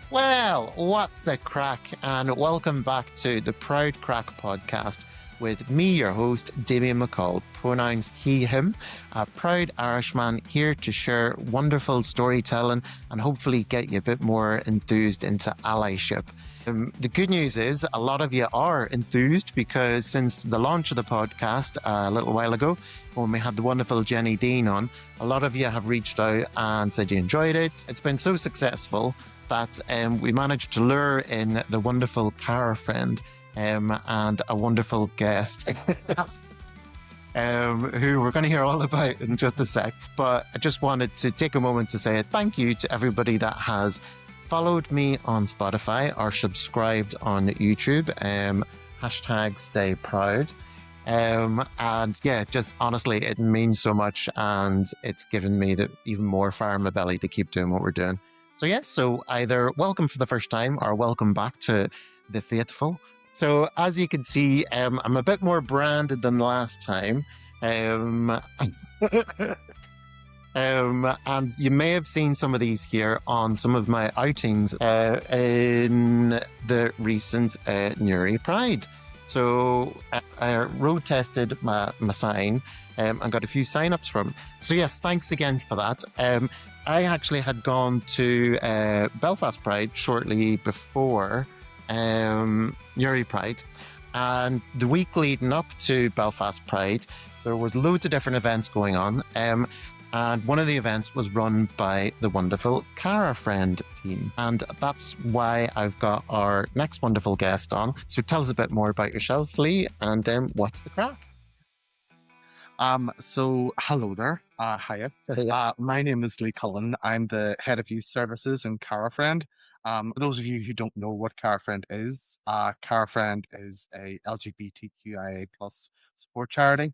Well, what's the crack? And welcome back to the Proud Craic podcast with me, your host, Damien McCaul, pronouns he, him, a proud Irishman here to share wonderful storytelling and hopefully get you a bit more enthused into allyship. The good news is a lot of you are enthused because since the launch of the podcast a little while ago, when we had the wonderful Jenny Dean on, a lot of you have reached out and said you enjoyed it. It's been so successful that we managed to lure in the wonderful Cara-Friend and a wonderful guest who we're going to hear all about in just a sec. But I just wanted to take a moment to say a thank you to everybody that has followed me on Spotify or subscribed on YouTube. Hashtag stay proud. And yeah, just honestly, it means so much and it's given me even more fire in my belly to keep doing what we're doing. So yeah, so either welcome for the first time or welcome back to the faithful. So as you can see, I'm a bit more branded than last time. And you may have seen some of these here on some of my outings in the recent Newry Pride. So I road tested my sign and got a few sign-ups from. So yes, thanks again for that. I actually had gone to Belfast Pride shortly before Newry Pride. And the week leading up to Belfast Pride, there was loads of different events going on. And one of the events was run by the wonderful Cara-Friend team. And that's why I've got our next wonderful guest on. So tell us a bit more about yourself, Lee, and what's the crack? So hello there. Hiya. My name is Lee Cullen. I'm the head of youth services in Cara-Friend. For those of you who don't know what Cara-Friend is a LGBTQIA plus support charity,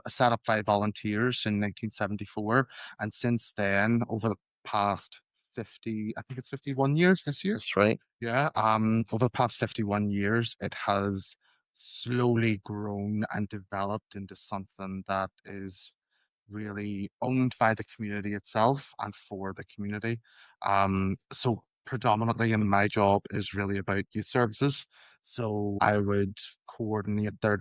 set up by volunteers in 1974. And since then, over the past 50, I think it's 51 years this year. That's right. Yeah. Over the past 51 years, it has slowly grown and developed into something that is really owned by the community itself and for the community. So predominantly in my job is really about youth services. So I would coordinate the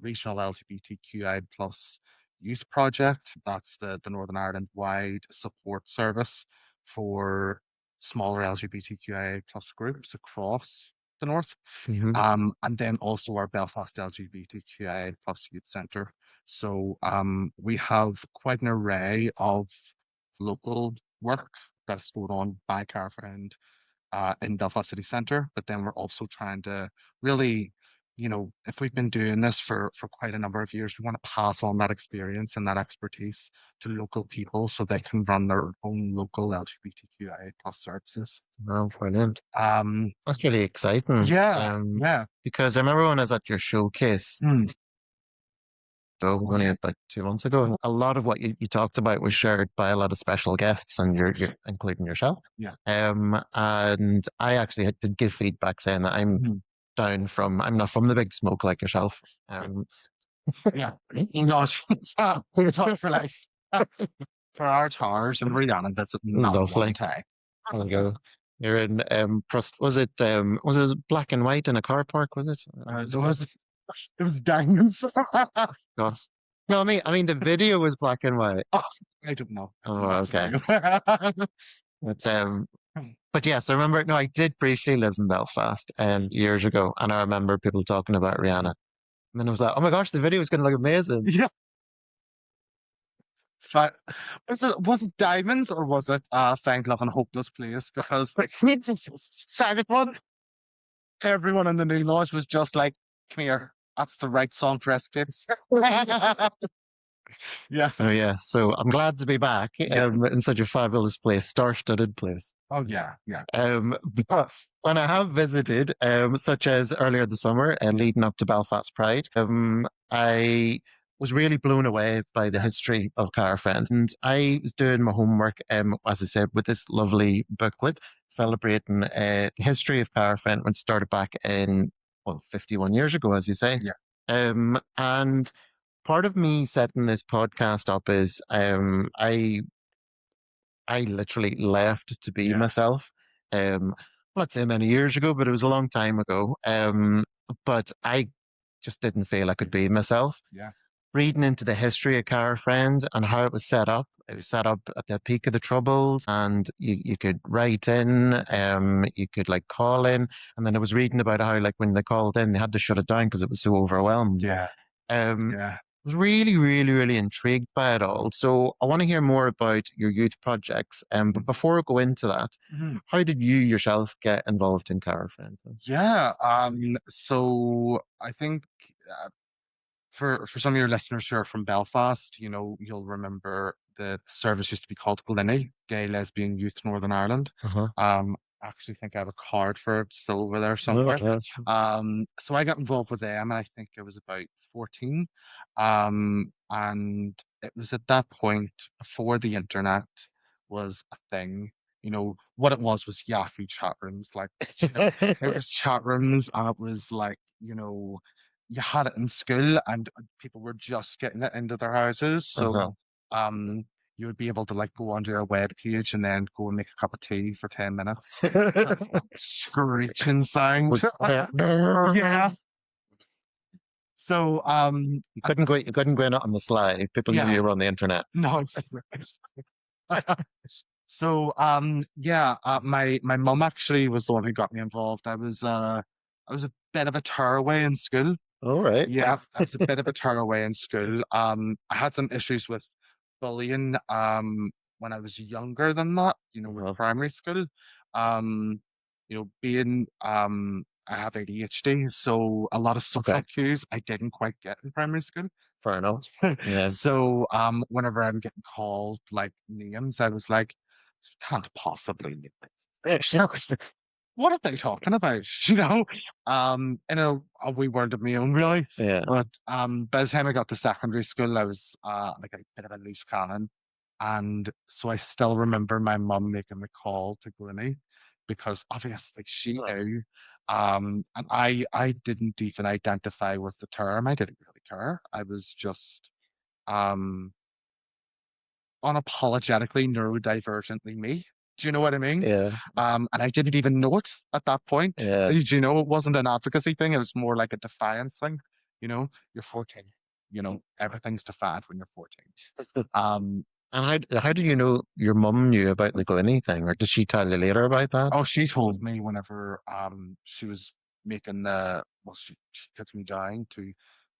regional LGBTQI plus youth project. That's the Northern Ireland wide support service for smaller LGBTQIA plus groups across the north. And then also our Belfast LGBTQIA plus youth centre. So we have quite an array of local work that's going on by Cara-Friend in Belfast City Centre, but then we're also trying to really, if we've been doing this for quite a number of years, we want to pass on that experience and that expertise to local people so they can run their own local LGBTQIA plus services. Oh, brilliant. That's really exciting. Yeah. Because I remember when I was at your showcase, so only about 2 months ago, a lot of what you talked about was shared by a lot of special guests, and you're including yourself. Yeah. And I actually did give feedback saying that I'm I'm not from the big smoke like yourself. Yeah. Not for life. For our towers and Rihanna, that's not Lovely. time. There you go. You're in was it black and white in a car park, was it? It was diamonds. God. No, I mean the video was black and white. Oh, I don't know. Oh, okay. But yes, I remember. No, I did briefly live in Belfast years ago, and I remember people talking about Rihanna. And then I was like, oh my gosh, the video is going to look amazing. Yeah. Was it diamonds or was it Thank Love and Hopeless Place? Because second one, everyone in the new lodge was just like, come here, that's the right song for Escapes. Yeah. So I'm glad to be back in such a fabulous place, star-studded place. Oh yeah. But when I have visited, such as earlier this summer and leading up to Belfast Pride, I was really blown away by the history of Cara-Friend. And I was doing my homework, as I said, with this lovely booklet celebrating the history of Cara-Friend, which started back in 51 years ago, as you say. Yeah. And part of me setting this podcast up is I literally left to be myself Not say many years ago, but it was a long time ago. But I just didn't feel I could be myself. Yeah. Reading into the history of Cara-Friend and how it was set up. It was set up at the peak of the Troubles, and you could write in, you could like call in, and then I was reading about how like when they called in, they had to shut it down because it was so overwhelmed. Yeah. I Yeah. was really, really, really intrigued by it all. So I want to hear more about your youth projects. But before I go into that, Mhm. how did you yourself get involved in Cara-Friend? Yeah. So I think uh, for some of your listeners who are from Belfast, you'll remember the service used to be called Glenny, Gay Lesbian Youth Northern Ireland. Uh-huh. I actually think I have a card for it still over there Oh, somewhere. yeah. So I got involved with them, and I think I was about 14. And it was at that point before the internet was a thing. What it was Yahoo chat rooms. Like, it was chat rooms, and it was like, you had it in school, and people were just getting it into their houses. Uh-huh. So um you would be able to like go onto a web page and then go and make a cup of tea for 10 minutes. That's that screeching sound. Was Yeah. So you couldn't go in on the sly. People knew yeah, you were on the internet. no, it's so yeah, my mum actually was the one who got me involved. I was a bit of a tearaway in school. All right. Yeah, I was a bit of a tearaway in school. I had some issues with bullying when I was younger than that, with Uh-huh. primary school. Um, being I have ADHD, so a lot of social Okay. cues I didn't quite get in primary school. Fair enough. Yeah. So whenever I'm getting called like names, I was like, can't possibly mean what are they talking about? In a wee world of my own, really. Yeah. But by the time I got to secondary school, I was like a bit of a loose cannon. And so I still remember my mum making the call to Glennie because obviously she Huh. knew. And I didn't even identify with the term. I didn't really care. I was just um unapologetically neurodivergently me. Do you know what I mean? Yeah. And I didn't even know it at that point. Yeah. It wasn't an advocacy thing. It was more like a defiance thing. You're 14. Everything's defiant when you're 14. Um, And how do you know your mum knew about the Glenny thing, or did she tell you later about that? oh, she told me whenever she was making she took me down to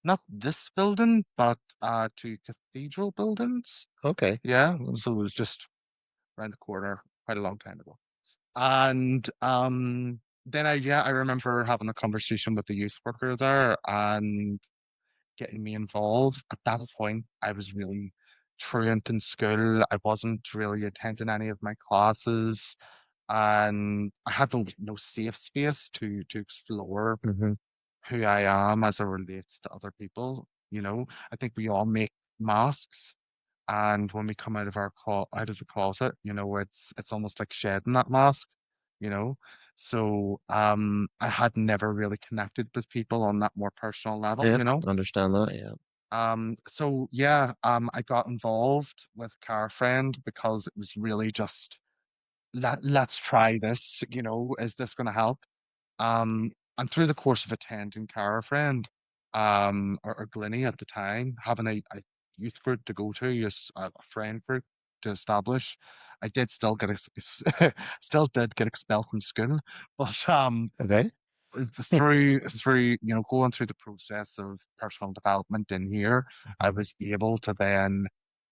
not this building, but to cathedral buildings. Okay. Yeah. Mm. So it was just around the corner quite a long time ago. And then I remember having a conversation with the youth worker there and getting me involved. At that point, I was really truant in school. I wasn't really attending any of my classes, and I had no safe space to explore Hmm. who I am as it relates to other people. I think we all make masks, and when we come out of the closet, it's almost like shedding that mask, you know. So I had never really connected with people on that more personal level, Yeah, understand that. Yeah. so yeah, I got involved with Cara-Friend because it was really just let's try this, is this going to help? And through the course of attending Cara-Friend, or Glennie at the time, having a youth group to go to, a friend group to establish, I did still still did get expelled from school, but Okay. through going through the process of personal development in here, I Mhm. was able to then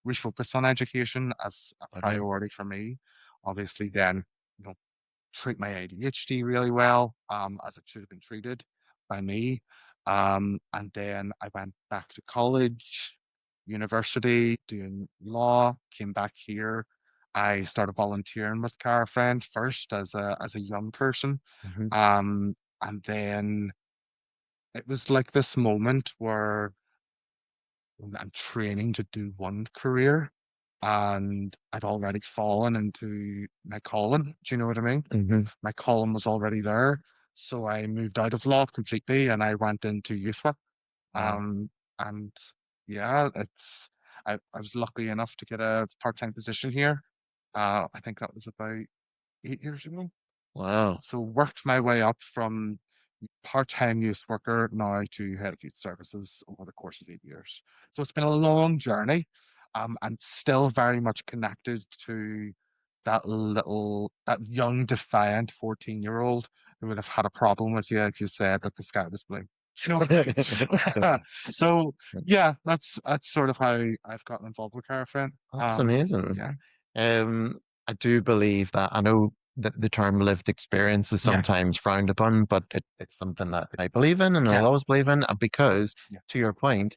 refocus on education as a Okay. priority for me. Obviously, then you know treat my ADHD really well, as it should have been treated by me. And then I went back to college, university, doing law, came back here. I started volunteering with Cara-Friend first as a young person. Hmm. Um, and then it was like this moment where I'm training to do one career and I'd already fallen into my calling. Do you know what I mean? Hmm. My calling was already there. So I moved out of law completely and I went into youth work. Wow. And yeah, I was lucky enough to get a part-time position here. I think that was about 8 years ago. Wow. So worked my way up from part-time youth worker now to head of youth services over the course of 8 years. So it's been a long journey, and still very much connected to that young, defiant 14-year-old who would have had a problem with you if you said that the sky was blue. Do you know what I mean? So yeah, that's sort of how I've gotten involved with Cara-Friend. That's amazing. Yeah, I do believe that I know that the term lived experience is yeah, sometimes frowned upon, but it's something that I believe in and yeah, I'll always believe in because, yeah, to your point,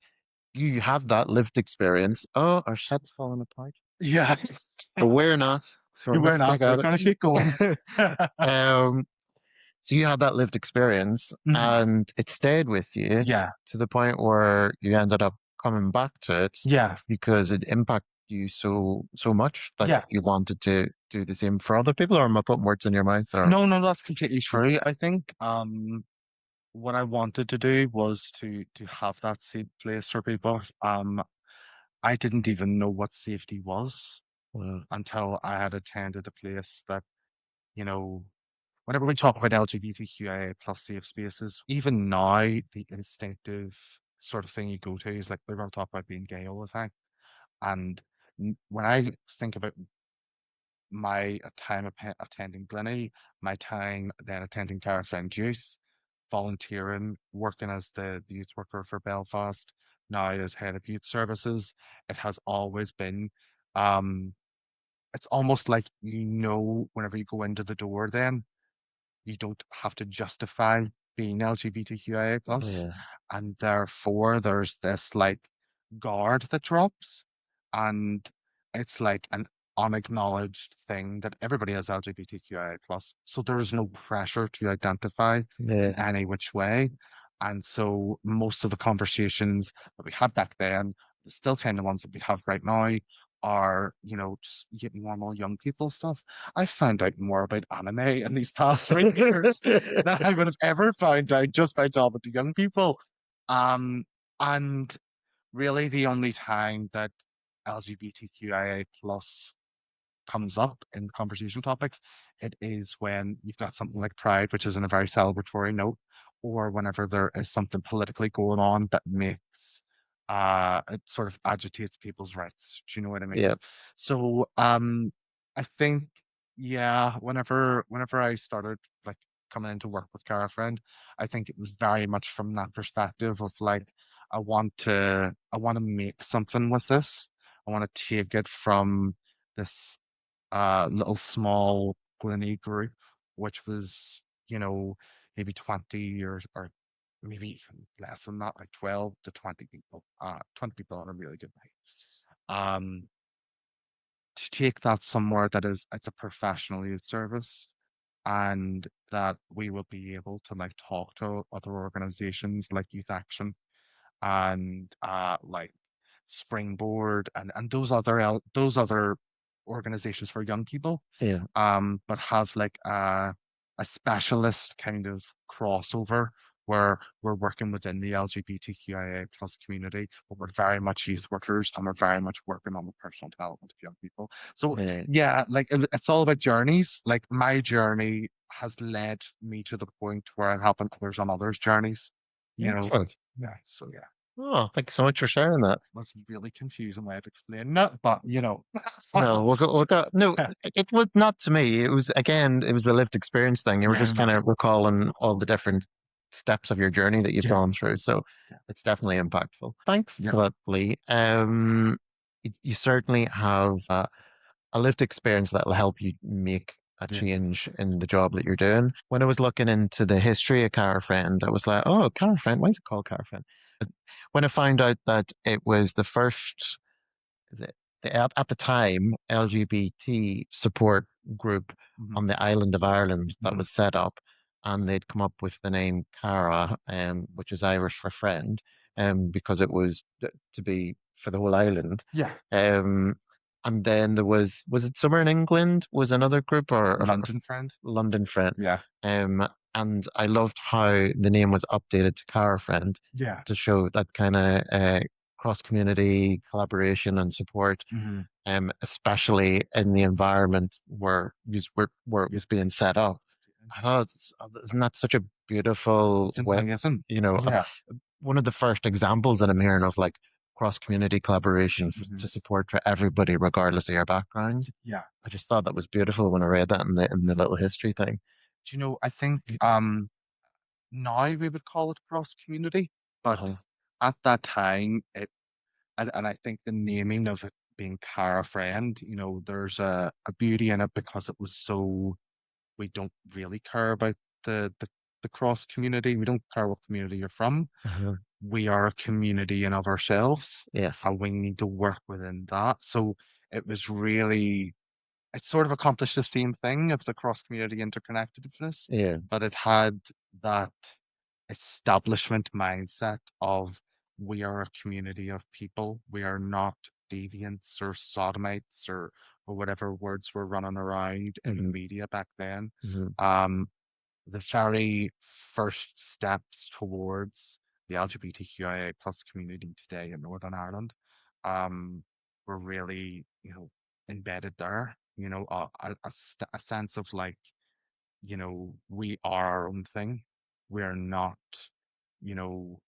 you have that lived experience. Oh, our shit's falling apart. yeah. But we're not. So we're going to We're stick not. We're at gonna keep going. it. Um, so you had that lived experience Mhm. and it stayed with you Yeah, to the point where you ended up coming back to it yeah, because it impacted you so much that yeah. you wanted to do the same for other people, or am I putting words in your mouth or No, no, that's completely true. I think what I wanted to do was to have that safe place for people. I didn't even know what safety was well, until I had attended a place that, you know, whenever we talk about LGBTQIA plus safe spaces, even now the instinctive sort of thing you go to is like we're going to talk about being gay all the time. And when I think about my time attending Glenny, my time then attending Cara-Friend Youth, volunteering, working as the youth worker for Belfast, now as head of youth services, it has always been, um, it's almost like whenever you go into the door then you don't have to justify being LGBTQIA plus, yeah, and therefore there's this like guard that drops, and it's like an unacknowledged thing that everybody has LGBTQIA plus, so there is no pressure to identify in yeah, any which way, and so most of the conversations that we had back then, the still kind of ones that we have right now, are just normal young people stuff. I found out more about anime in these past 3 years than I would have ever found out just by talking to young people. Um, and really the only time that LGBTQIA plus comes up in conversation topics, it is when you've got something like Pride, which is in a very celebratory note, or whenever there is something politically going on that makes it sort of agitates people's rights. Do you know what I mean? yeah, So I think yeah, whenever I started like coming into work with Cara-Friend, I think it was very much from that perspective of like I want to make something with this. I want to take it from this little small Glenny group, which was, maybe 20 or maybe even less than that, like 12 to 20 people, 20 people on a really good night. To take that somewhere that it's a professional youth service and that we will be able to like talk to other organizations like Youth Action and like Springboard and those other organizations for young people, yeah, but have like a specialist kind of crossover where we're working within the LGBTQIA plus community, but we're very much youth workers and we're very much working on the personal development of young people. So yeah. yeah, like it's all about journeys. Like my journey has led me to the point where I'm helping others on others' journeys. You know, Excellent. yeah. So yeah, Oh, thank you so much for sharing that. was a really confusing way of explaining it, but No, no, it was not to me. It was, again, it was a lived experience thing. You were just yeah, kind of recalling all the different steps of your journey that you've yeah, gone through. So yeah, it's definitely impactful. Thanks yeah, for that, Lee. You certainly have a lived experience that will help you make a yeah. change in the job that you're doing. When I was looking into the history of Cara-Friend, I was like, oh, Cara-Friend, why is it called Cara-Friend? When I found out that it was the first, is it at the time LGBT support group Mhm, on the island of Ireland that mhm. was set up, and they'd come up with the name Cara, which is Irish for friend, because it was to be for the whole island. Yeah, Um, and then was it somewhere in England was another group or London friend. London Friend. Yeah, Um, and I loved how the name was updated to Cara-Friend yeah, to show that kind of cross-community collaboration and support, mhm, especially in the environment where it was being set up. I thought, isn't that such a beautiful It's way? amazing. You know, Yeah. one of the first examples that I'm hearing of like cross-community collaboration Hmm. to support for everybody, regardless of your background. Yeah. I just thought that was beautiful when I read that in the little history thing. Do you know, I think now we would call it cross community, but Uh-huh. at that time and I think the naming of it being Cara-Friend, there's a beauty in it because it was so we don't really care about the cross community. We don't care what community you're from. Uh-huh. We are a community in of ourselves, Yes. and we need to work within that. So it was really it sort of accomplished the same thing of the cross community interconnectedness, Yeah. but it had that establishment mindset of we are a community of people. We are not deviants or sodomites or whatever words were running around in the Hmm. media back then. Hmm. Um, the very first steps towards the LGBTQIA plus community today in Northern Ireland were really, embedded there. A sense of like, we are our own thing. We're not, you know,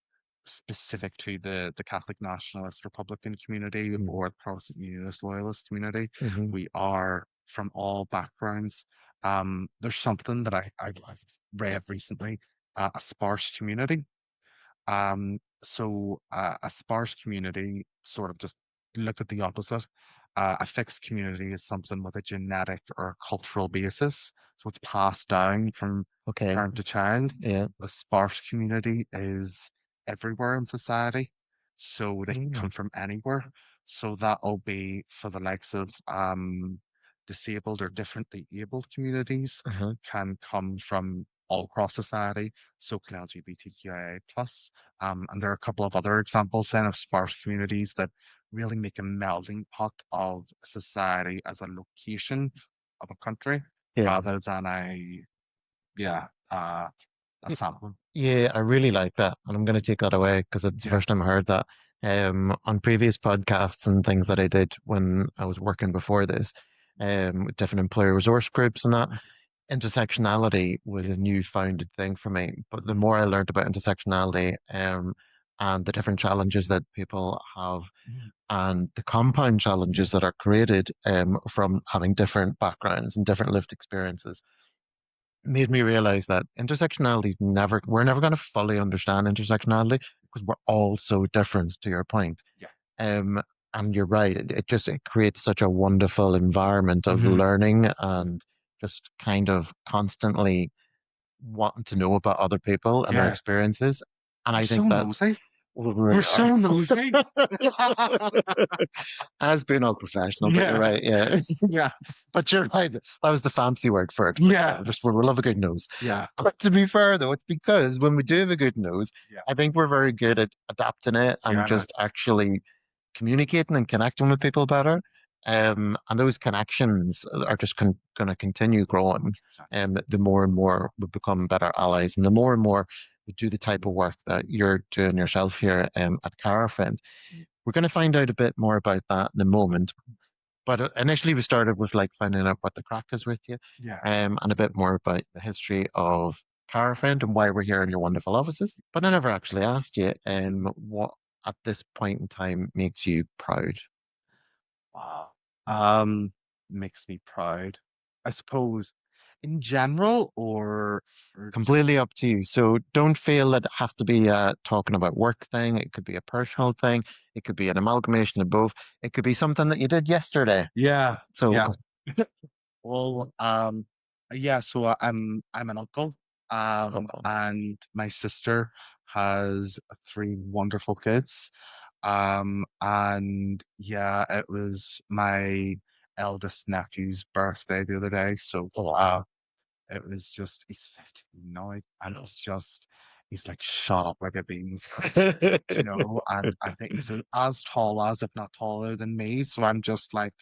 specific to the Catholic Nationalist Republican community Hmm. or the Protestant Unionist Loyalist community. Hmm. We are from all backgrounds. There's something that I've read recently, a sparse community. A sparse community sort of just look at the opposite. A fixed community is something with a genetic or cultural basis, so it's passed down from Okay. parent to child. Yeah. A sparse community is everywhere in society, so they can Mm. come from anywhere. So that'll be for the likes of disabled or differently abled communities Uh-huh. can come from all across society. So can LGBTQIA plus. And there are a couple of other examples then of sparse communities that really make a melding pot of society as a location of a country Yeah. rather than yeah, a Y- sample. Yeah, I really like that. And I'm going to take that away because it's the Yeah. first time I heard that. On previous podcasts and things that I did when I was working before this, with different employer resource groups and that, intersectionality was a new founded thing for me. But the more I learned about intersectionality, and the different challenges that people have Mhm. and the compound challenges that are created, from having different backgrounds and different lived experiences, made me realize that intersectionality is we're never going to fully understand intersectionality because we're all so different, to your point. Yeah. Um, and you're right, it creates such a wonderful environment of Hmm. learning and just kind of constantly wanting to know about other people and their Yeah. experiences. And We're I so think that nosy. we We're really are. so nosy. As being all professional, but you're Yeah. right, yeah. Yeah. But you're right. That was the fancy word for it. But Yeah. yeah, just we love a good nose. Yeah. But to be fair, though, it's because when we do have a good nose, Yeah. I think we're very good at adapting it and Yeah. just actually communicating and connecting with people better. And those connections are just going to continue growing. 100%. The more and more we become better allies, and the more and more we do the type of work that you're doing yourself here, at Cara-Friend. We're going to find out a bit more about that in a moment. But initially, we started with like finding out what the crack is with you, Yeah. and a bit more about the history of Cara-Friend and why we're here in your wonderful offices. But I never actually asked you, what at this point in time makes you proud. Wow. Um, Makes me proud. I suppose in general or just Completely up to you. So don't feel that it has to be a talking about work thing. It could be a personal thing. It could be an amalgamation of both. It could be something that you did yesterday. yeah, So, yeah. Well, yeah, so I'm an uncle, uh, and my sister has three wonderful kids. And yeah, it was my eldest nephew's birthday the other day. So wow. it was just he's 15 now, and it's just he's like shot up like a bean's, and I think he's as tall as, if not taller than me. So I'm just like,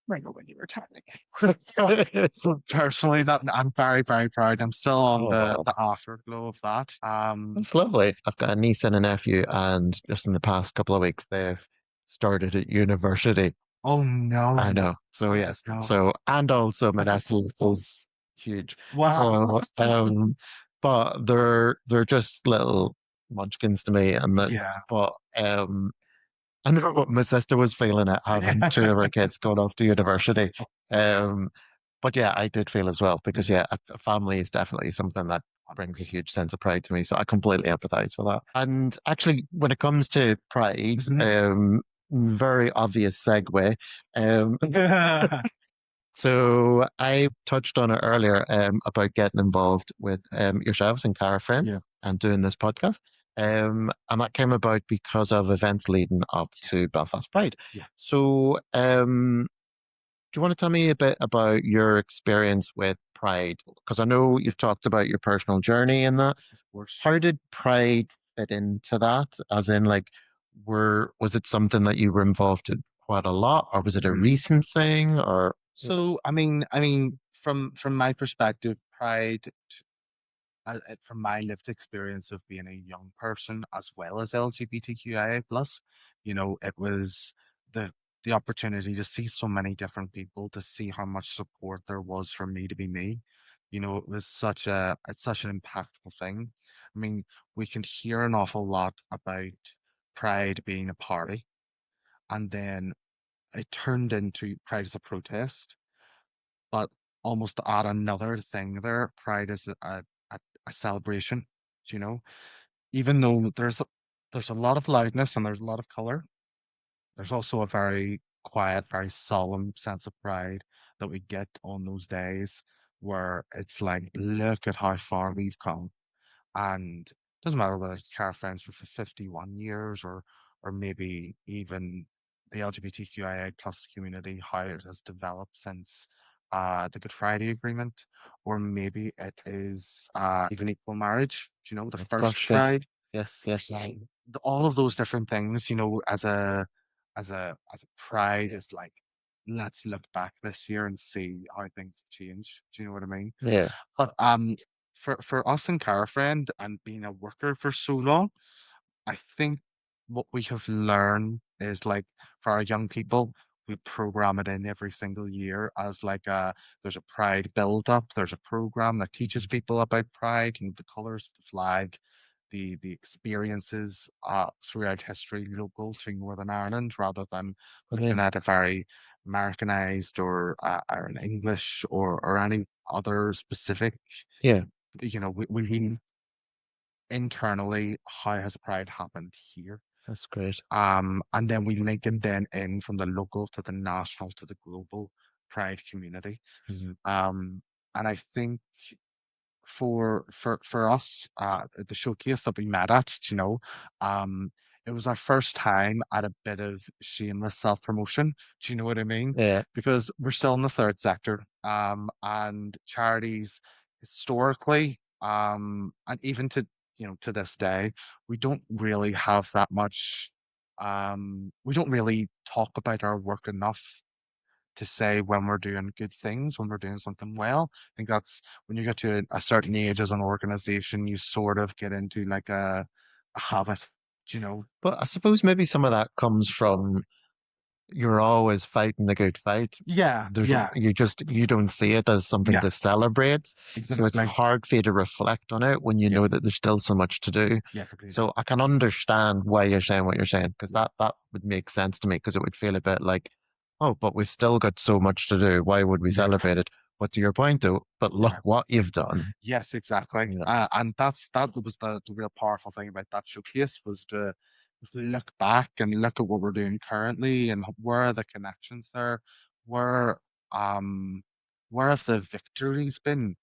right when you were tiny. So personally, that I'm very, very proud. I'm still on Oh, the afterglow of that. that's lovely. I've got a niece and a nephew, and just in the past couple of weeks, they've started at university. Oh I no, know. So yes. no. So and also my nephew is huge. Wow. So, but they're just little munchkins to me, and that. Yeah. But I know what my sister was feeling at having two of her kids going off to university. Um, but yeah, I did feel as well because Yeah. yeah, a family is definitely something that brings a huge sense of pride to me. So I completely empathize with that. And actually, when it comes to pride, Mhm. very obvious segue. Um, so I touched on it earlier about getting involved with yourselves and Cara-Friend Yeah. and doing this podcast. And that came about because of events leading up to Belfast Pride. Yeah. So do you want to tell me a bit about your experience with Pride? Because I know you've talked about your personal journey in that. Of course. How did Pride fit into that? As in, like, was it something that you were involved in quite a lot, or was it a Mhm. recent thing, or So, from my perspective, Pride, from my lived experience of being a young person as well as LGBTQIA plus, it was the the opportunity to see so many different people, to see how much support there was for me to be me. It was it's such an impactful thing. I mean, we can hear an awful lot about Pride being a party, and then it turned into Pride as a protest. But almost to add another thing there, Pride is a celebration, you know? Even though there's a lot of loudness and there's a lot of color, there's also a very quiet, very solemn sense of pride that we get on those days where it's like, look at how far we've come. And it doesn't matter whether it's Cara-Friends for 51 years or maybe even the LGBTQIA plus community, how it has developed since the Good Friday Agreement, or maybe it is even equal marriage, the first gosh, yes, Pride. yes, yes, Like all of those different things, as a pride is like, let's look back this year and see how things have changed. Do you know what I mean? yeah, But for us in Cara-Friend and being a worker for so long, I think what we have learned is like for our young people, we program it in every single year as like there's a pride build up, there's a program that teaches people about pride and the colors of the flag, the experiences throughout history local to Northern Ireland rather than looking brilliant. at a very Americanized or an English or any other specific, Yeah, we internally, how has pride happened here? that's great. And then we link it then in from the local to the national to the global pride community. Mhm. Um, and I think for us, the showcase that we met at, um, it was our first time at a bit of shameless self-promotion. Do you know what I mean? Yeah, Because we're still in the third sector, and charities historically, and even to this day, we don't really have that much. We don't really talk about our work enough to say when we're doing good things, when we're doing something well. I think that's when you get to a certain age as an organization, you sort of get into like a habit, you know? but I suppose maybe some of that comes from you're always fighting the good fight. Yeah, yeah, You don't see it as something yeah, to celebrate. So it's exactly. hard for you to reflect on it when you Yeah, know that there's still so much to do. yeah, completely. So I can understand why you're saying what you're saying, because Yeah, that would make sense to me, because it would feel a bit like, oh, but we've still got so much to do. Why would we yeah, celebrate it? But to your point though, but look yeah. what you've done. Yes, exactly. Yeah. And that was the real powerful thing about that showcase was to look back and look at what we're doing currently and where are the connections there, where um where have the victories been?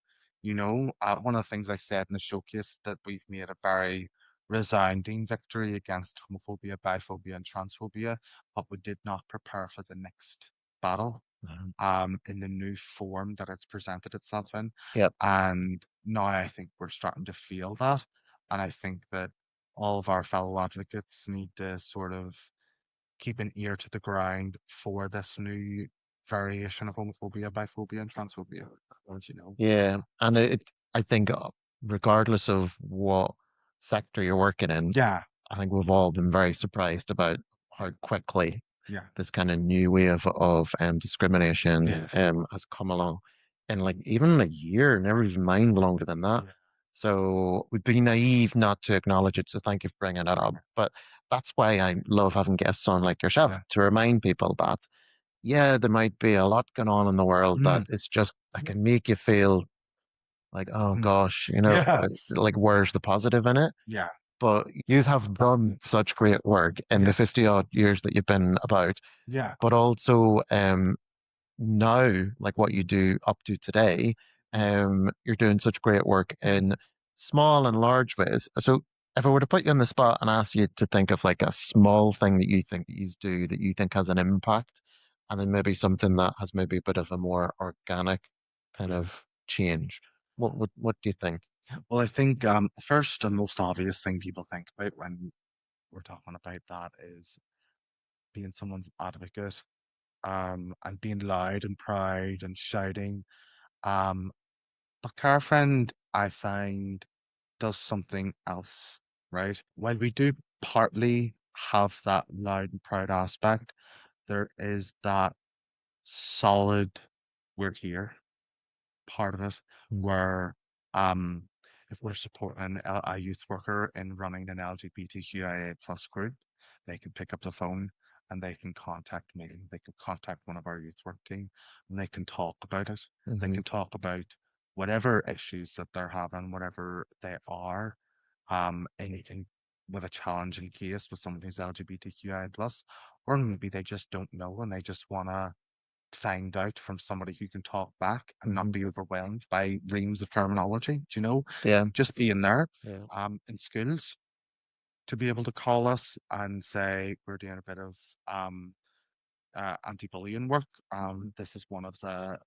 One of the things I said in the showcase that we've made a very resounding victory against homophobia, biphobia, and transphobia, but we did not prepare for the next battle Um, in the new form that it's presented itself in. Yep. And now I think we're starting to feel that. And I think that all of our fellow advocates need to sort of keep an ear to the ground for this new variation of homophobia, biphobia, and transphobia. Don't you know? Yeah. And I think regardless of what sector you're working in, Yeah, I think we've all been very surprised about how quickly yeah, this kind of new wave of discrimination yeah, has come along. in like even a year, never even mind longer than that. Yeah. So we'd be naive not to acknowledge it. So thank you for bringing that up. But that's why I love having guests on like yourself Yeah. to remind people that, yeah, there might be a lot going on in the world that Mm. it's just that can make you feel like, oh Mm. gosh, Yeah. it's like where's the positive in it? Yeah. But you have done such great work in the Yes. 50 odd years that you've been about, Yeah. but also now, like what you do up to today, Mm. you're doing such great work in small and large ways. So if I were to put you on the spot and ask you to think of like a small thing that you think that you do that you think has an impact, and then maybe something that has maybe a bit of a more organic kind of change, what do you think? Well, I think the first and most obvious thing people think about when we're talking about that is being someone's advocate, and being loud and proud and shouting. Um, but Cara-Friend, I find, does something else, right? While we do partly have that loud and proud aspect, there is that solid, we're here part of it, Mm. where um, if we're supporting a youth worker in running an LGBTQIA plus group, they can pick up the phone and they can contact me. They can contact one of our youth work team and they can talk about it. They Hmm. can talk about whatever issues that they're having, whatever they are, anything with a challenging case with someone who's LGBTQIA plus, or maybe they just don't know and they just want to find out from somebody who can talk back and not Hmm. be overwhelmed by reams of terminology, do you know? Yeah, Just being there yeah. in schools to be able to call us and say we're doing a bit of anti-bullying work. This is one of the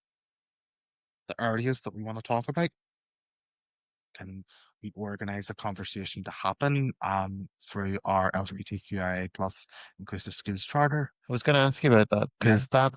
areas that we want to talk about. Can we organize a conversation to happen through our LGBTQIA plus inclusive schools charter? I was going to ask you about that Yeah. because that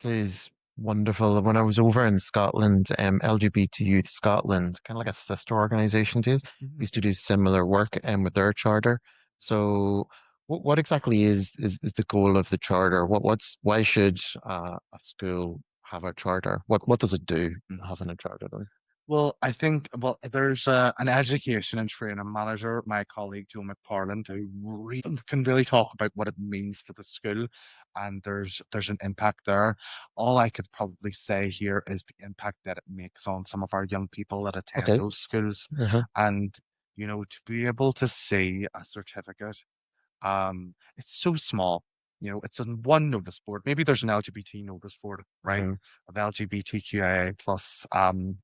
is wonderful. When I was over in Scotland, LGBT Youth Scotland, kind of like a sister organization to us, Mhm. used to do similar work with their charter. So, what exactly is the goal of the charter? Why should a school have a charter? What does it do having a charter though? Well, I think there's an education and training manager, my colleague Joe McParland, who can really talk about what it means for the school, and there's an impact there. All I could probably say here is the impact that it makes on some of our young people that attend Okay. those schools, Uh-huh. and to be able to see a certificate, it's so small. It's on one notice board. Maybe there's an LGBT notice board, right? Uh-huh. Of LGBTQIA plus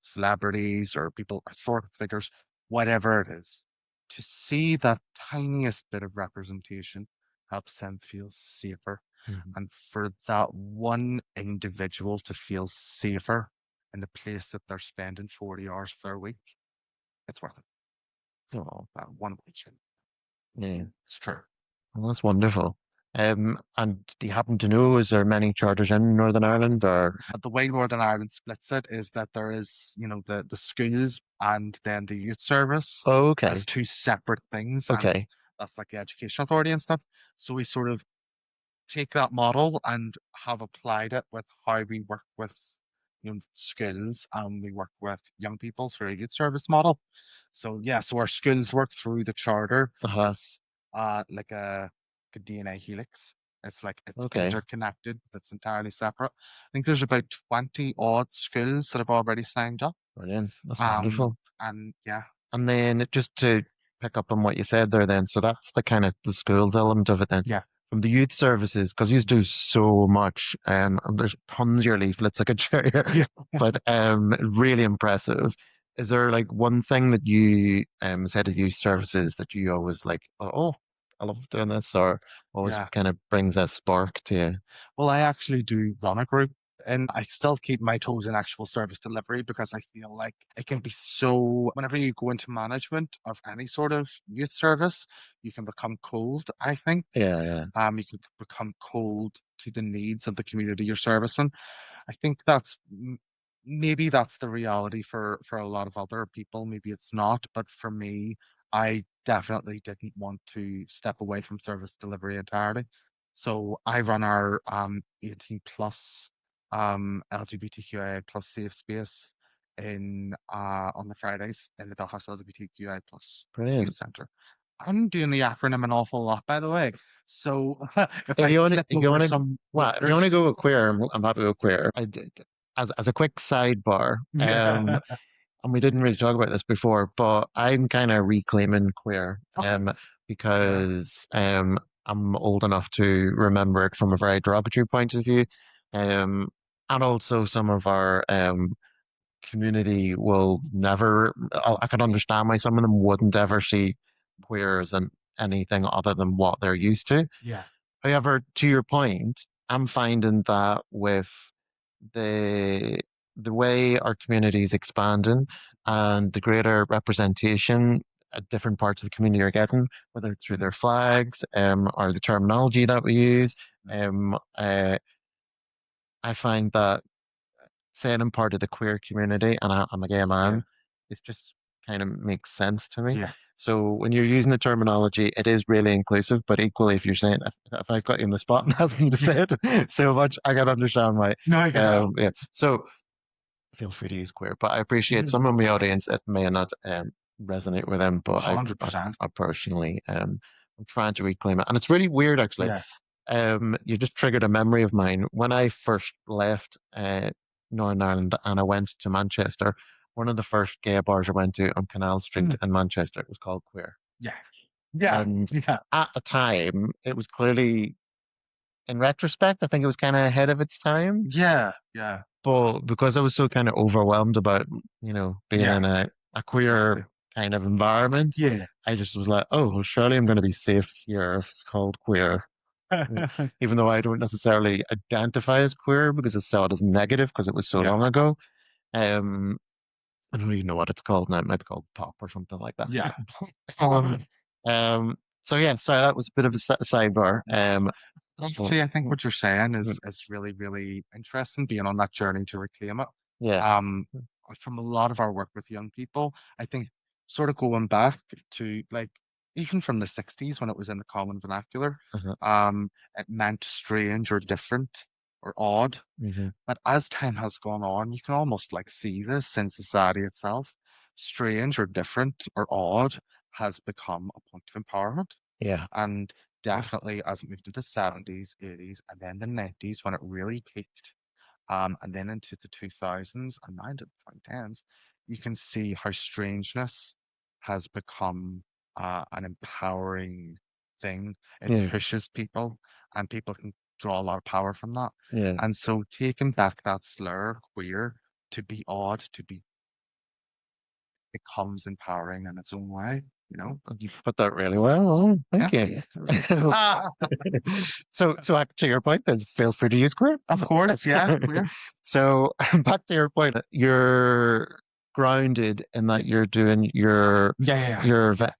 celebrities or people, historical figures, whatever it is. To see that tiniest bit of representation helps them feel safer. Mhm. And for that one individual to feel safer in the place that they're spending 40 hours of their week, it's worth it. Oh, That one week. yeah. It's true. Well, that's wonderful. And do you happen to know, is there many charters in Northern Ireland or? The way Northern Ireland splits it is that there is, the schools and then the youth service Oh, as okay. two separate things, and Okay. that's like the education authority and stuff. So we sort of take that model and have applied it with how we work with schools and we work with young people through a youth service model. So yeah, so our schools work through the charter. Uh-huh. It's like a DNA helix. It's Okay. interconnected, but it's entirely separate. I think there's about 20 odd schools that have already signed up. Brilliant. That's Um wonderful. and yeah, And then just to pick up on what you said there then, so that's the kind of the schools element of it then. yeah. From the youth services, because you do so much, and there's tons of your leaflets I could share here, Yeah. but really impressive. Is there like one thing that you said of youth services that you always like, oh, I love doing this, or always Yeah. kind of brings a spark to you? Well, I actually do run a group and I still keep my toes in actual service delivery because I feel like it can be so, whenever you go into management of any sort of youth service, you can become cold, I think. Yeah, yeah. You can become cold to the needs of the community you're servicing. I think maybe that's the reality for a lot of other people. Maybe it's not, but for me, I definitely didn't want to step away from service delivery entirely. So I run our 18 plus LGBTQIA plus safe space in on the Fridays in the Belfast LGBTQIA plus youth Brilliant. centre. I'm doing the acronym an awful lot, by the way. So if If I you want to, slip if you over want to, some well, if you want to letters, go with queer, I'm happy with queer. I did, as a quick sidebar, yeah. and we didn't really talk about this before, but I'm kind of reclaiming queer, Oh, yeah. because I'm old enough to remember it from a very derogatory point of view, and also some of our community will never. I can understand why some of them wouldn't ever see queer as anything other than what they're used to. Yeah. However, to your point, I'm finding that with the the way our community is expanding and the greater representation different parts of the community are getting, whether it's through their Mm, flags, or the terminology that we use, mm, I find that saying I'm part of the queer community and I'm a gay yeah. man, it just kind of makes sense to me. Yeah. So when you're using the terminology, it is really inclusive, but equally, if you're saying, if I've got you in the spot and asking you to say it so much, I can understand why. No, I get that. Yeah. So feel free to use queer, but I appreciate Mhm. some of my audience, it may not resonate with them, but I, 100%. I personally, I'm trying to reclaim it. And it's really weird, actually. Yeah. You just triggered a memory of mine. When I first left Northern Ireland and I went to Manchester, one of the first gay bars I went to on Canal Street Mm, in Manchester, it was called Queer. yeah. Yeah. And Yeah. at the time, it was clearly, in retrospect, I think it was kind of ahead of its time. Yeah. Yeah. But because I was so kind of overwhelmed about, being Yeah. in a Exactly. queer kind of environment, Yeah. I just was like, oh, well, surely I'm going to be safe here if it's called queer. Even though I don't necessarily identify as queer because it's saw it as negative because it was so Yeah. long ago. Um, I don't even know what it's called now. It might be called pop or something like that. Yeah. Um, so yeah, sorry, that was a bit of a sidebar. No. But, Actually, I think what you're saying mm, is really, really interesting, being on that journey to reclaim it. yeah. Um, from a lot of our work with young people, I think sort of going back to like even from the 60s when it was in the common vernacular, Uh-huh. it meant strange or different or odd. Hmm. But as time has gone on, you can almost like see this in society itself. Strange or different or odd has become a point of empowerment. Yeah. And definitely as it moved into 70s, 80s, and then the 90s when it really peaked, and then into the 2000s and now into the 2010s, you can see how strangeness has become an empowering thing. It Yeah. pushes people, and people can draw a lot of power from that. Yeah. And so taking back that slur, queer, to be odd, to be becomes empowering in its own way, you know? You put that really well. Oh, Yeah. thank you. Ah, So to your point, then feel free to use queer. of course, yeah, queer. So back to your point, you're grounded in that you're doing Yeah, yeah,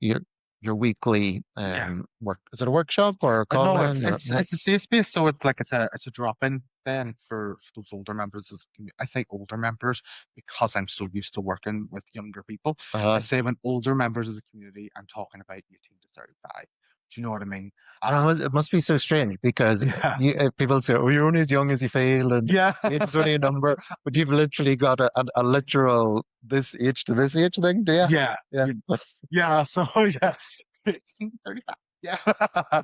yeah. your weekly Yeah. work. Is it a workshop or a No, common or it's a safe space, so it's like it's a drop-in then for those older members of the community. I say older members because I'm so used to working with younger people. I uh say when older members of the community, I'm talking about 18 to 35. Do you know what I mean? I don't know, it must be so strange because Yeah, people say, "Oh, you're only as young as you feel," and yeah, age is only a number. But you've literally got a literal this age to this age thing, do you? yeah, Yeah. yeah. So yeah, 18 to 35. Yeah.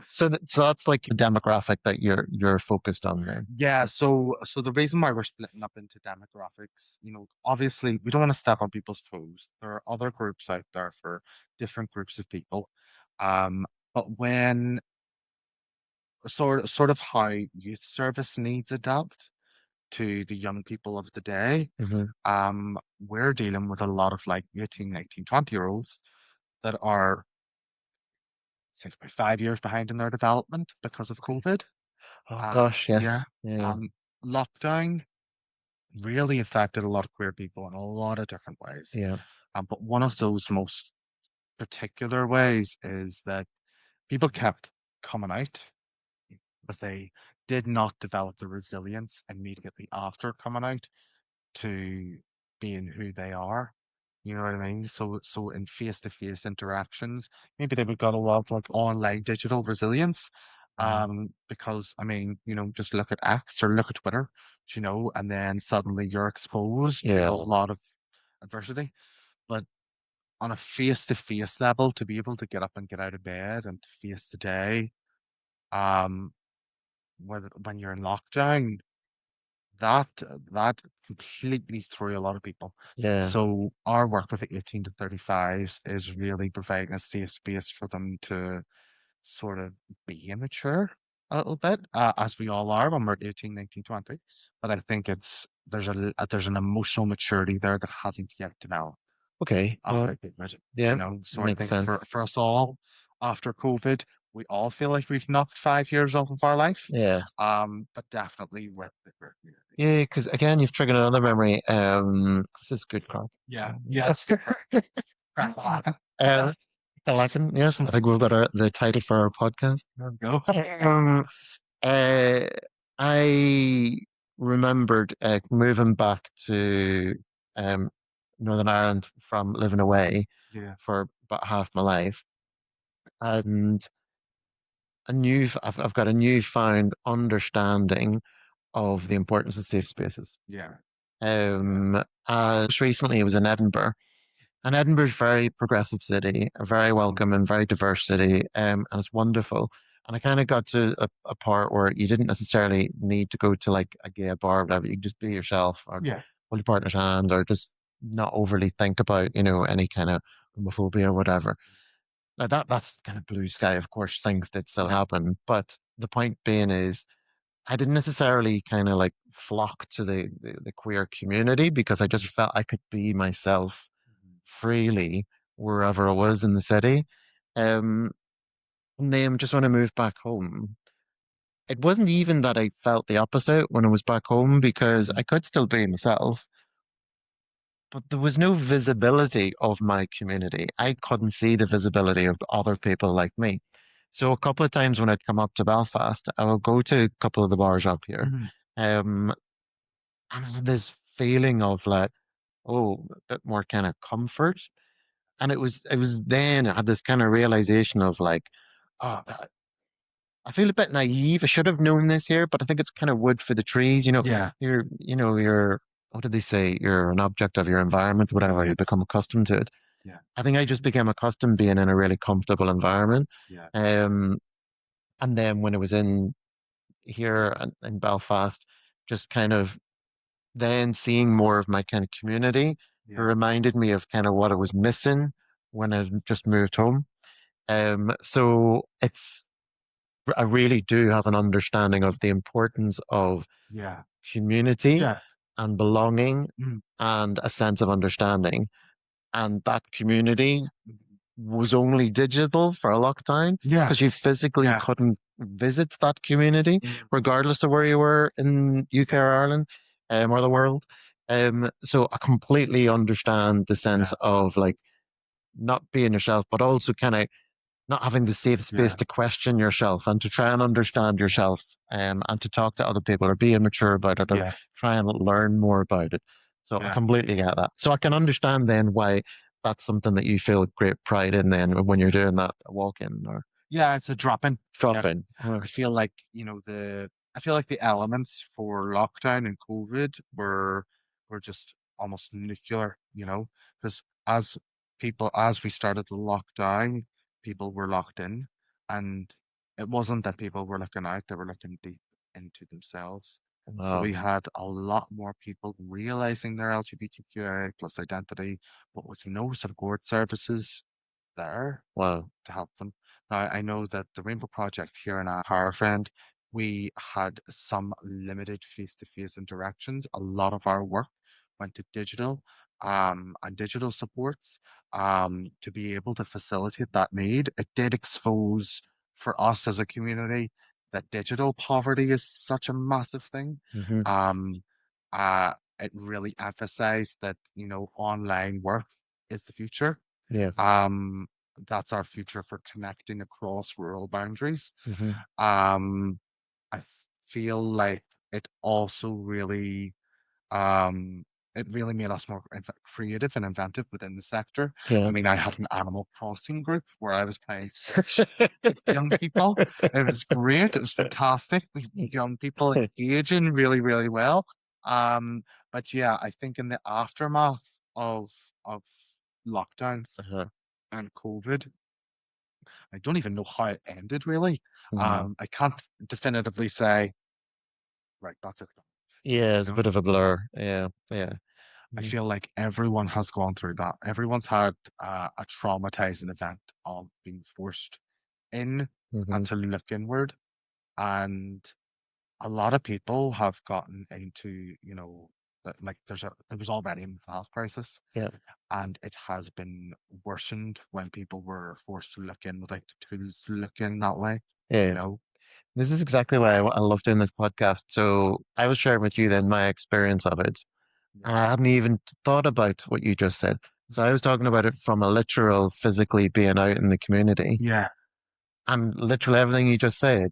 So that's like the demographic that you're focused on then. Yeah, so the reason why we're splitting up into demographics, obviously we don't want to step on people's toes. There are other groups out there for different groups of people. Um, but when sort of how youth service needs adapt to the young people of the day, Hmm. we're dealing with a lot of like 18, 19, 20 year olds that are say about 5 years behind in their development because of COVID. Oh gosh, Yeah. yes. Yeah. Um, lockdown really affected a lot of queer people in a lot of different ways. Yeah. But one of those most particular ways is that people kept coming out, but they did not develop the resilience immediately after coming out to being who they are. You know what I mean? So in face-to-face interactions, maybe they've got a lot of like online digital resilience, Mm. Because I mean, just look at X or look at Twitter, and then suddenly you're exposed to a Yeah. lot of adversity. But on a face-to-face level, to be able to get up and get out of bed and to face the day, um, when you're in lockdown, that that completely threw a lot of people. Yeah. So our work with the 18 to 35s is really providing a safe space for them to sort of be immature a little bit, as we all are when we're 18, 19, 20. But I think there's an emotional maturity there that hasn't yet developed Okay. Well, after COVID, yeah, So I makes think sense. for us all, after COVID, we all feel like we've knocked 5 years off of our life. Yeah. But definitely with the queer community. Yeah, because again, you've triggered another memory. This is good crack. Yeah. Yes. Craic-a-lackin. Uh, Cara-Lackin, yes, I think we've got the title for our podcast. There we go. Um, uh, I remembered moving back to um, Northern Ireland from living away Yeah. for about half my life, and I've got a newfound understanding of the importance of safe spaces. Yeah. Most recently, it was in Edinburgh. And Edinburgh's a very progressive city, a very Mm. welcome and very diverse city, and it's wonderful. And I kind of got to a part where you didn't necessarily need to go to like a gay bar or whatever. You could just be yourself or Yeah. hold your partner's hand or just not overly think about, any kind of homophobia or whatever. Now that's kind of blue sky. Of course, things did still Yeah. happen, but the point being is I didn't necessarily kind of like flock to the queer community because I just Mhm. felt I could be myself Mhm. freely wherever I was in the city. Um, and then just when I moved back home, it wasn't even that I felt the opposite when I was back home because Mhm. I could still be myself, but there was no visibility of my community. I couldn't see the visibility of other people like me. So a couple of times when I'd come up to Belfast, I would go to a couple of the bars up here, Mhm. and I had this feeling of like, oh, a bit more kind of comfort. And it was then I had this kind of realization of like, oh, I feel a bit naive. I should have known this here, but I think it's kind of wood for the trees. Yeah. You're what did they say? You're an object of your environment, whatever. You become accustomed to it. Yeah. I think I just became accustomed being in a really comfortable environment. Yeah. Um, and then when I was in here in Belfast, just kind of then seeing more of my kind of community, it Yeah. reminded me of kind of what I was missing when I just moved home. So I really do have an understanding of the importance of Yeah. community Yeah. and belonging Mhm. and a sense of understanding. And that community Mhm. was only digital for a lockdown Yeah. because you physically Yeah. couldn't visit that community, Mhm. regardless of where you were in UK or Ireland, or the world. So I completely understand the sense Yeah. of like not being yourself, but also kind of not having the safe space Yeah. to question yourself and to try and understand yourself, and to talk to other people or be immature about it or Yeah. try and learn more about it. So I Yeah. completely get that. So I can understand then why that's something that you feel great pride in then when you're doing that walk in or Yeah, it's a drop-in. drop Yeah. in. I feel like, I feel like the elements for lockdown and COVID were just almost nuclear, because as we started to lock down, people were locked in. And it wasn't that people were looking out, they were looking deep into themselves. So we Wow. had a lot more people realizing their LGBTQIA plus identity, but with no support services there Wow. to help them. Now, I know that the Rainbow Project here in Cara-Friend, we had some limited face-to-face interactions. A lot of our work went to digital, and digital supports, to be able to facilitate that need. It did expose for us as a community that digital poverty is such a massive thing. Hmm. Um, it really emphasized that, online work is the future. Yeah. Um, that's our future for connecting across rural boundaries. Hmm. Um, I feel like it also really it really made us more creative and inventive within the sector. I Yeah. mean, I had an Animal Crossing group where I was playing Switch with young people. It was great. It was fantastic. We young people engaging really, really well. Um, but yeah, I think in the aftermath of lockdowns Uh-huh. and COVID, I don't even know how it ended really. No. I can't definitively say, right, that's it. Yeah, You it's a know, bit of a blur. Yeah, yeah. I Mm-hmm. feel like everyone has gone through that. Everyone's had a traumatizing event of being forced in Mm-hmm. and to look inward. And a lot of people have gotten into, like it was already a mental health crisis, Yeah, and it has been worsened when people were forced to look in without the tools to look in that way, you yeah. know? This is exactly why I love doing this podcast. So I was sharing with you then my experience of it, Yeah. and I hadn't even thought about what you just said. So I was talking about it from a literal physically being out in the community, Yeah. and literally everything you just said,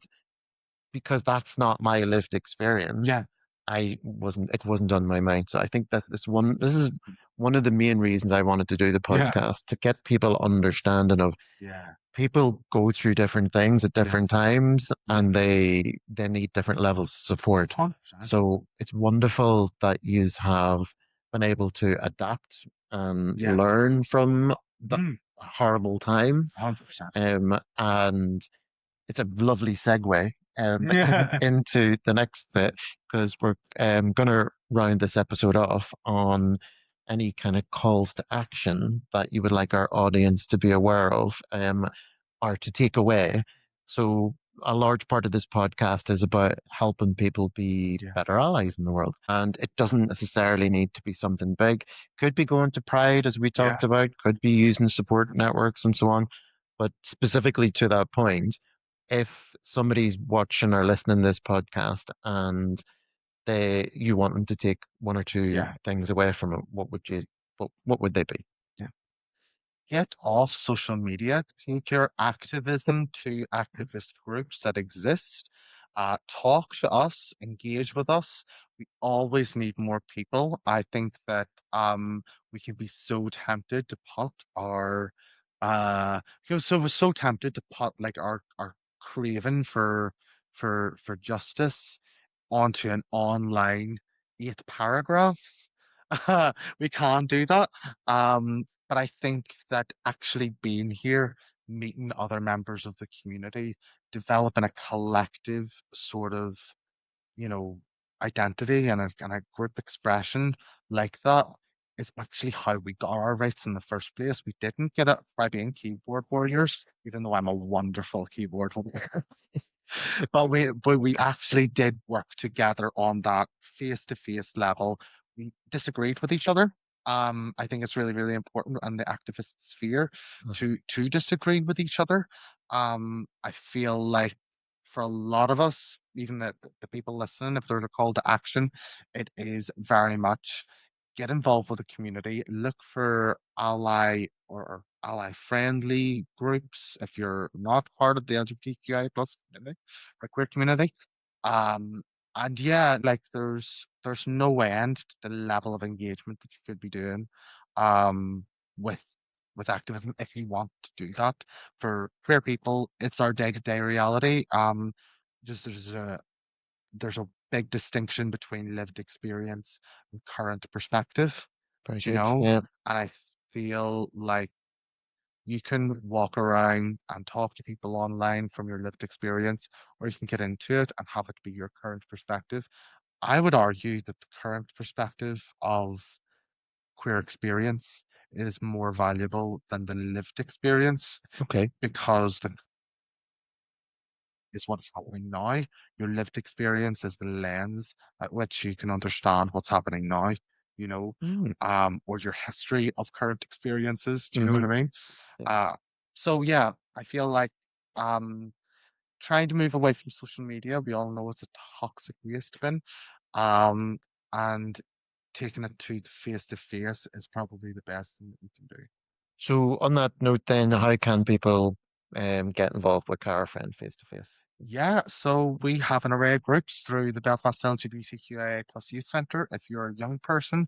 because that's not my lived experience. Yeah. It wasn't on my mind. So I think that this is one of the main reasons I wanted to do the Yeah. podcast to get people understanding of Yeah. people go through different things at Yeah. different times Yeah. and they need different levels of support. 100%. So it's wonderful that you have been able to adapt and Yeah. learn from the Mm, horrible time. 100%. And it's a lovely segue Yeah. into the next bit because we're going to round this episode off on any kind of calls to action that you would like our audience to be aware of or to take away. So, a large part of this podcast is about helping people be Yeah. better allies in the world. And it doesn't necessarily need to be something big. Could be going to Pride, as we Yeah. talked about, could be using support networks and so on. But specifically to that point, if somebody's watching or listening to this podcast and you want them to take one or two Yeah. things away from it, what would they be? Yeah. Get off social media. Take your activism to activist groups that exist. Talk to us, engage with us. We always need more people. I think that we can be so tempted to put our so we're so tempted to put like our craving for justice onto an online 8 paragraphs. We can't do that. But I think that actually being here, meeting other members of the community, developing a collective sort of, you know, identity and a group expression like that is actually how we got our rights in the first place. We didn't get it by being keyboard warriors, even though I'm a wonderful keyboard warrior. But we actually did work together on that face-to-face level. We disagreed with each other. I think it's really, really important in the activist sphere Uh-huh. to disagree with each other. I feel like for a lot of us, even the people listening, if there's a call to action, it is very much get involved with the community, look for or ally friendly groups if you're not part of the LGBTQIA plus community or queer community. Um, and yeah, like there's no end to the level of engagement that you could be doing um with with activism if you want to do that. For queer people, it's our day-to-day reality. Just there's a big distinction between lived experience and current perspective, Very you good. know? Yeah. And I feel like you can walk around and talk to people online from your lived experience, or you can get into it and have it be your current perspective. I would argue that the current perspective of queer experience is more valuable than the lived experience Okay. because the is what's happening now. Your lived experience is the lens at which you can understand what's happening now, you know, Mm. or your history of current experiences. Do you know what Hmm. I mean? Yeah. So yeah, I feel like um trying to move away from social media, we all know it's a toxic waste bin. Um, and taking it to face is probably the best thing that we can do. So on that note, then, how can people get involved with Cara-Friend face to face? Yeah, so we have an array of groups through the Belfast LGBTQIA plus Youth Centre if you're a young person.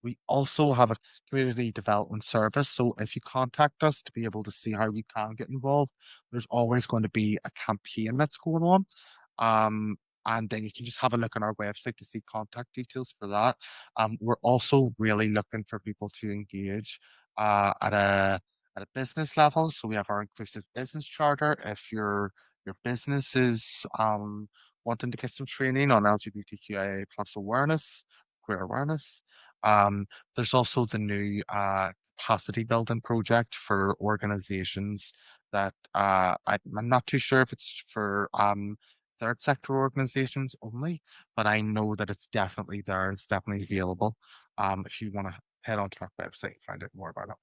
We also have a community development service. So if you contact us to be able to see how we can get involved, there's always going to be a campaign that's going on. Um, and then you can just have a look on our website to see contact details for that. We're also really looking for people to engage at a business level. So we have our inclusive business charter. If your business is wanting to get some training on LGBTQIA plus awareness, queer awareness. There's also the new capacity building project for organizations that I'm not too sure if it's for third sector organizations only, but I know that it's definitely there. It's definitely available. If you want to head onto our website and find out more about it.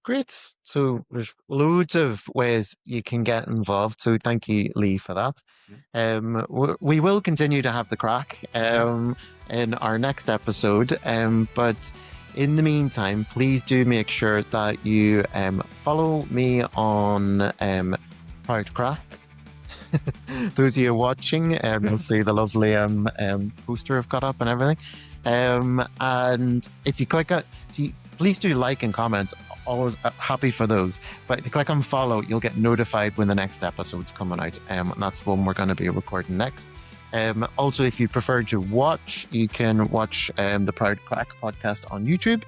Great. So there's loads of ways you can get involved. So thank you, Lee, for that. Yeah. We will continue to have the crack Yeah. in our next episode. But in the meantime, please do make sure that you follow me on Proud Craic. Those of you watching, you'll see the lovely poster I've got up and everything. And if you click it, please do like and comment. Always happy for those. But if you click on follow, you'll get notified when the next episode's coming out. And that's the one we're going to be recording next. Also, if you prefer to watch, you can watch the Proud Craic podcast on YouTube.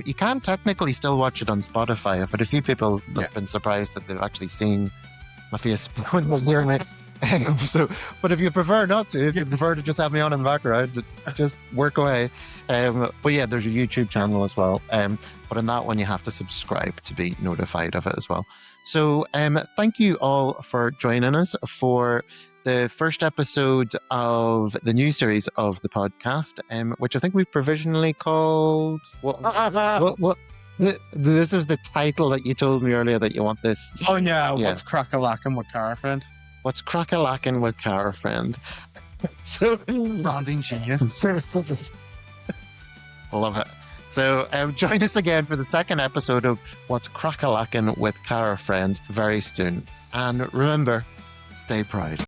You can technically still watch it on Spotify, but a few people have been surprised that they've actually seen my face when they're hearing it. But if you prefer not to, if you prefer to just have me on in the background, just work away. But yeah, there's a YouTube channel as well. But in that one, you have to subscribe to be notified of it as well. So thank you all for joining us for the first episode of the new series of the podcast, which I think we've provisionally called... What? This was the title that you told me earlier that you want this. Oh yeah, what's Craic-a-lackin with Cara-Friend? What's Craic-a-lackin with Cara-Friend? So branding genius. Love it. So join us again for the second episode of What's Craic-a-lackin with Cara-Friend very soon. And remember, stay proud.